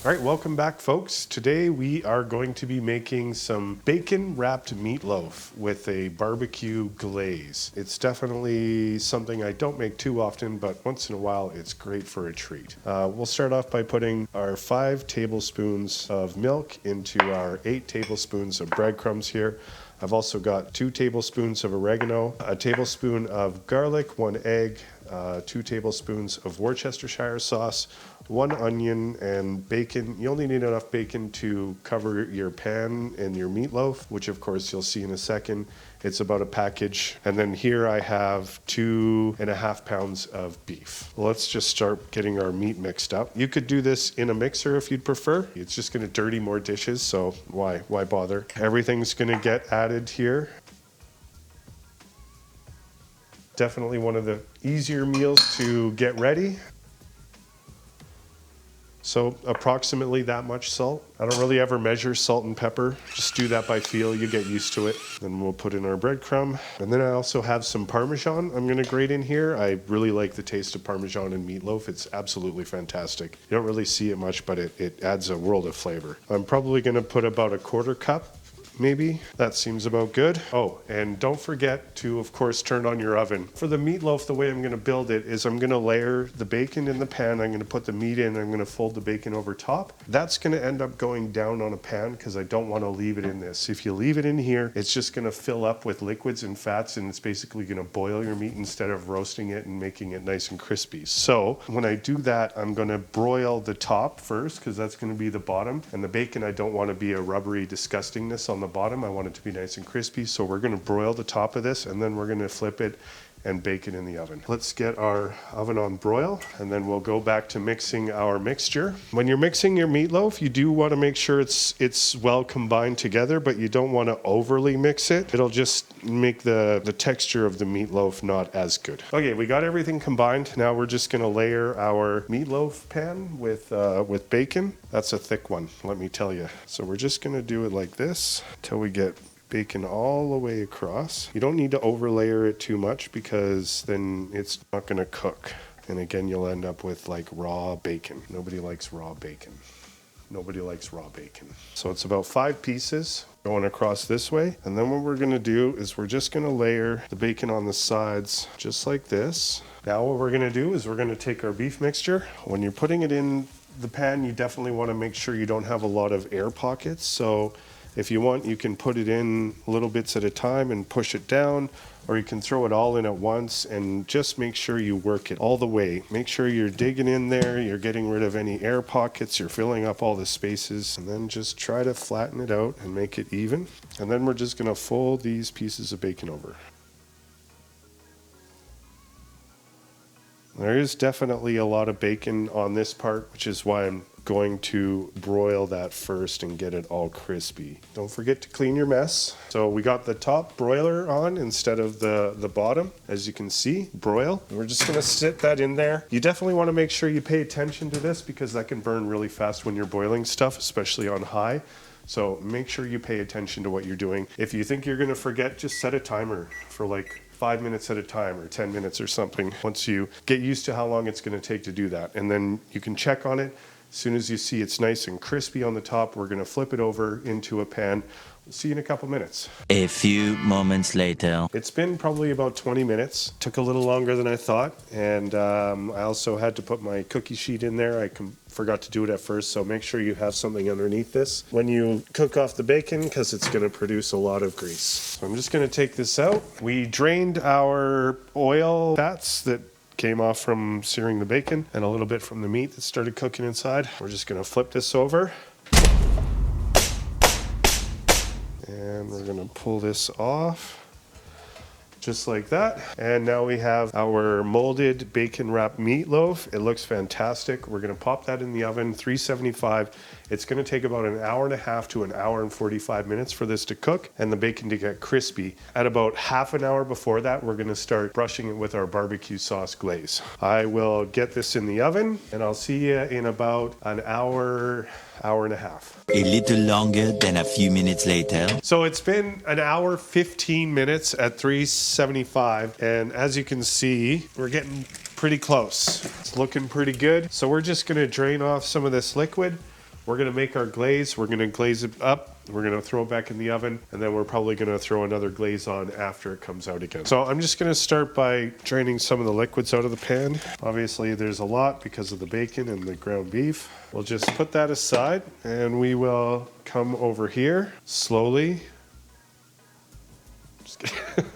All right, welcome back, folks. Today we are going to be making some bacon-wrapped meatloaf with a barbecue glaze. It's definitely something I don't make too often, but once in a while it's great for a treat. We'll start off by putting our 5 tablespoons of milk into our 8 tablespoons of breadcrumbs here. I've also got 2 tablespoons of oregano, a tablespoon of garlic, 1 egg, 2 tablespoons of Worcestershire sauce, 1 onion, and bacon. You only need enough bacon to cover your pan and your meatloaf, which of course you'll see in a second. It's about a package. And then here I have 2.5 pounds of beef. Let's just start getting our meat mixed up. You could do this in a mixer if you'd prefer. It's just gonna dirty more dishes, so why bother? Everything's gonna get added here. Definitely one of the easier meals to get ready. So approximately that much salt. I don't really ever measure salt and pepper. Just do that by feel, you get used to it. Then we'll put in our breadcrumb. And then I also have some Parmesan I'm gonna grate in here. I really like the taste of Parmesan in meatloaf. It's absolutely fantastic. You don't really see it much, but it adds a world of flavor. I'm probably gonna put about a 1/4 cup. Maybe. That seems about good. Oh, and don't forget to, of course, turn on your oven. For the meatloaf, the way I'm going to build it is I'm going to layer the bacon in the pan. I'm going to put the meat in. I'm going to fold the bacon over top. That's going to end up going down on a pan because I don't want to leave it in this. If you leave it in here, it's just going to fill up with liquids and fats, and it's basically going to boil your meat instead of roasting it and making it nice and crispy. So when I do that, I'm going to broil the top first because that's going to be the bottom. And the bacon, I don't want to be a rubbery disgustingness on the bottom. I want it to be nice and crispy, so we're going to broil the top of this and then we're going to flip it and bake it in the oven. Let's get our oven on broil and then we'll go back to mixing our mixture. When you're mixing your meatloaf, you do want to make sure it's well combined together, but you don't want to overly mix it. It'll just make the texture of the meatloaf not as good. Okay, we got everything combined. Now we're just going to layer our meatloaf pan with bacon. That's a thick one, let me tell you. So we're just going to do it like this until we get bacon all the way across. You don't need to overlayer it too much because then it's not going to cook. And again, you'll end up with like raw bacon. Nobody likes raw bacon. Nobody likes raw bacon. So it's about 5 pieces going across this way. And then what we're going to do is we're just going to layer the bacon on the sides just like this. Now what we're going to do is we're going to take our beef mixture. When you're putting it in the pan, you definitely want to make sure you don't have a lot of air pockets. So if you want, you can put it in little bits at a time and push it down, or you can throw it all in at once and just make sure you work it all the way. Make sure you're digging in there, you're getting rid of any air pockets, you're filling up all the spaces, and then just try to flatten it out and make it even. And then we're just gonna fold these pieces of bacon over. There is definitely a lot of bacon on this part, which is why I'm going to broil that first and get it all crispy. Don't forget to clean your mess. So we got the top broiler on instead of the bottom, as you can see, broil. We're just gonna sit that in there. You definitely wanna make sure you pay attention to this because that can burn really fast when you're boiling stuff, especially on high. So make sure you pay attention to what you're doing. If you think you're gonna forget, just set a timer for like 5 minutes at a time or 10 minutes or something once you get used to how long it's going to take to do that. And then you can check on it. As soon as you see it's nice and crispy on the top, we're going to flip it over into a pan. We'll see you in a couple minutes. A few moments later. It's been probably about 20 minutes. Took a little longer than I thought. And I also had to put my cookie sheet in there. I forgot to do it at first, so make sure you have something underneath this when you cook off the bacon because it's going to produce a lot of grease. So I'm just going to take this out. We drained our oil fats that came off from searing the bacon and a little bit from the meat that started cooking inside. We're just going to flip this over. And we're going to pull this off. Just like that. And now we have our molded bacon wrapped meatloaf. It looks fantastic. We're going to pop that in the oven, 375. It's going to take about an hour and a half to an hour and 45 minutes for this to cook and the bacon to get crispy. At about half an hour before that, we're going to start brushing it with our barbecue sauce glaze. I will get this in the oven and I'll see you in about an hour and a half. A little longer than a few minutes later. So it's been an hour, 15 minutes at 375. And as you can see, we're getting pretty close. It's looking pretty good. So we're just going to drain off some of this liquid. We're gonna make our glaze. We're gonna glaze it up. We're gonna throw it back in the oven, and then we're probably gonna throw another glaze on after it comes out again. So I'm just gonna start by draining some of the liquids out of the pan. Obviously there's a lot because of the bacon and the ground beef. We'll just put that aside, and we will come over here slowly. Just kidding.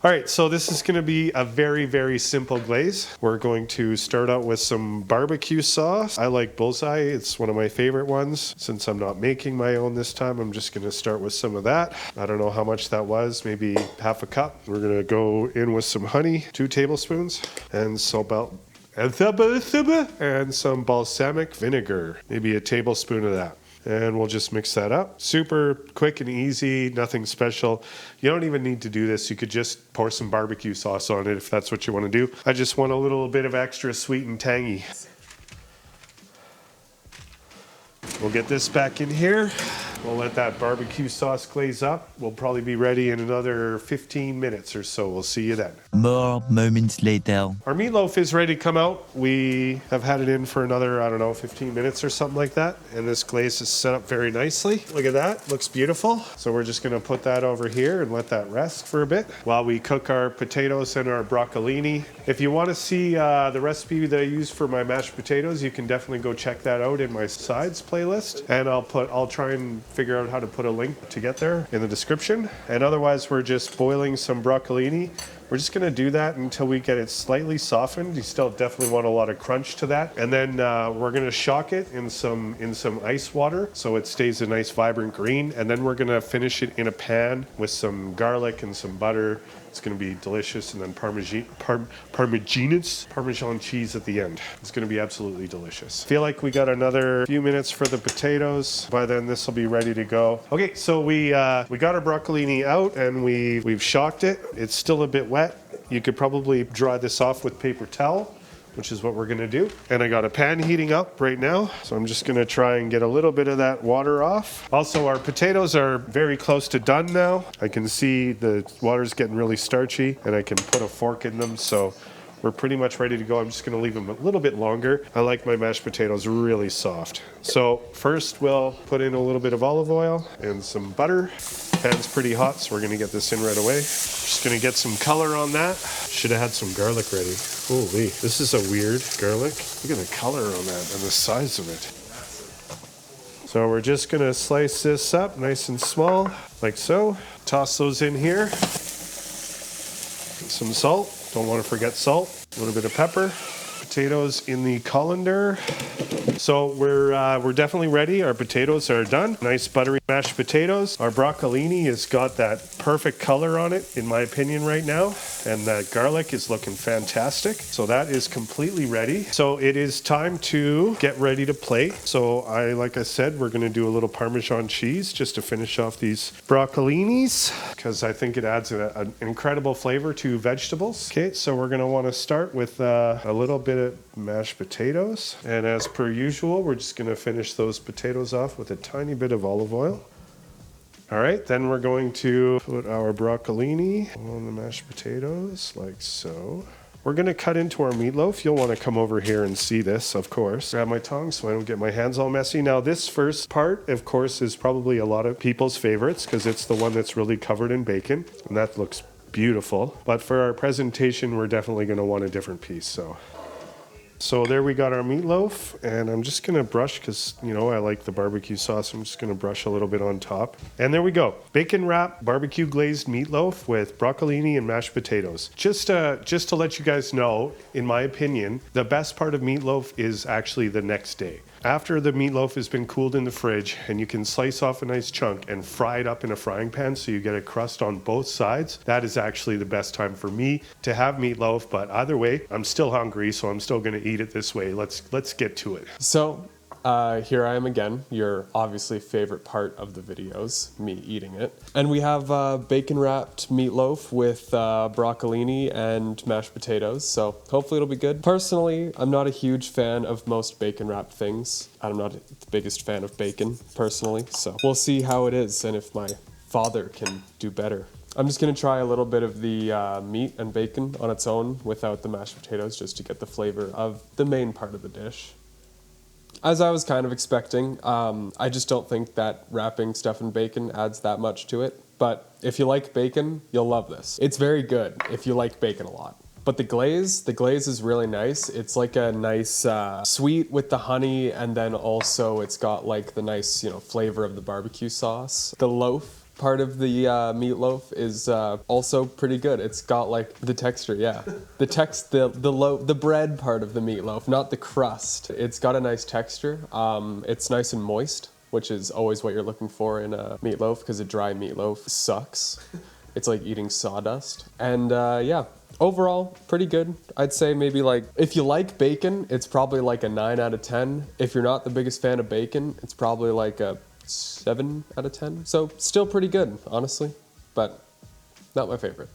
All right, so this is going to be a very, very simple glaze. We're going to start out with some barbecue sauce. I like Bullseye. It's one of my favorite ones. Since I'm not making my own this time, I'm just going to start with some of that. I don't know how much that was, maybe half a cup. We're going to go in with some honey, 2 tablespoons, and some balsamic vinegar, maybe a tablespoon of that. And we'll just mix that up. Super quick and easy, nothing special. You don't even need to do this. You could just pour some barbecue sauce on it if that's what you want to do. I just want a little bit of extra sweet and tangy. We'll get this back in here. We'll let that barbecue sauce glaze up. We'll probably be ready in another 15 minutes or so. We'll see you then. More moments later. Our meatloaf is ready to come out. We have had it in for another, 15 minutes or something like that. And this glaze is set up very nicely. Look at that, looks beautiful. So we're just gonna put that over here and let that rest for a bit while we cook our potatoes and our broccolini. If you wanna see the recipe that I use for my mashed potatoes, you can definitely go check that out in my sides playlist. And I'll try and figure out how to put a link to get there in the description. And otherwise, we're just boiling some broccolini. We're just gonna do that until we get it slightly softened. You still definitely want a lot of crunch to that. And then we're gonna shock it in some ice water so it stays a nice vibrant green. And then we're gonna finish it in a pan with some garlic and some butter. It's gonna be delicious, and then Parmesan cheese at the end. It's gonna be absolutely delicious. Feel like we got another few minutes for the potatoes. By then this will be ready to go. Okay, so we got our broccolini out and we've shocked it. It's still a bit wet. You could probably dry this off with paper towel, which is what we're gonna do. And I got a pan heating up right now, so I'm just gonna try and get a little bit of that water off. Also, our potatoes are very close to done now. I can see the water's getting really starchy, and I can put a fork in them, so we're pretty much ready to go. I'm just gonna leave them a little bit longer. I like my mashed potatoes really soft. So first we'll put in a little bit of olive oil and some butter. Pan's pretty hot, so we're gonna get this in right away. Just gonna get some color on that. Should have had some garlic ready. Holy, this is a weird garlic. Look at the color on that and the size of it. So we're just gonna slice this up nice and small, like so. Toss those in here. Some salt, don't wanna forget salt. A little bit of pepper. Potatoes in the colander. So we're definitely ready. Our potatoes are done. Nice buttery mashed potatoes. Our broccolini has got that perfect color on it, in my opinion, right now. And that garlic is looking fantastic. So that is completely ready. So it is time to get ready to plate. So like I said, we're gonna do a little Parmesan cheese just to finish off these broccolinis, because I think it adds an incredible flavor to vegetables. Okay, so we're gonna wanna start with a little bit of mashed potatoes. And as per usual, we're just gonna finish those potatoes off with a tiny bit of olive oil. All right, then we're going to put our broccolini on the mashed potatoes, like so. We're gonna cut into our meatloaf. You'll wanna come over here and see this, of course. Grab my tongs so I don't get my hands all messy. Now this first part, of course, is probably a lot of people's favorites because it's the one that's really covered in bacon, and that looks beautiful. But for our presentation, we're definitely gonna want a different piece, So there we got our meatloaf, and I'm just gonna brush, because I like the barbecue sauce. I'm just gonna brush a little bit on top. And there we go. Bacon wrap barbecue glazed meatloaf with broccolini and mashed potatoes. Just to let you guys know, in my opinion, the best part of meatloaf is actually the next day. After the meatloaf has been cooled in the fridge, and you can slice off a nice chunk and fry it up in a frying pan so you get a crust on both sides, that is actually the best time for me to have meatloaf. But either way, I'm still hungry, so I'm still gonna eat it this way. Let's get to it. So here I am again, your obviously favorite part of the videos, me eating it. And we have bacon wrapped meatloaf with broccolini and mashed potatoes, so hopefully it'll be good. Personally, I'm not a huge fan of most bacon wrapped things. I'm not the biggest fan of bacon, personally, so we'll see how it is and if my father can do better. I'm just gonna try a little bit of the meat and bacon on its own without the mashed potatoes, just to get the flavor of the main part of the dish. As I was kind of expecting. I just don't think that wrapping stuff in bacon adds that much to it. But if you like bacon, you'll love this. It's very good if you like bacon a lot. But the glaze is really nice. It's like a nice sweet with the honey, and then also it's got like the nice, flavor of the barbecue sauce. The loaf part of the meatloaf is also pretty good. It's got like the texture, yeah. The bread part of the meatloaf, not the crust. It's got a nice texture. It's nice and moist, which is always what you're looking for in a meatloaf, because a dry meatloaf sucks. It's like eating sawdust. And yeah, overall, pretty good. I'd say maybe like, if you like bacon, it's probably like a 9 out of 10. If you're not the biggest fan of bacon, it's probably like a 7 out of 10. So still pretty good, honestly, but not my favorite.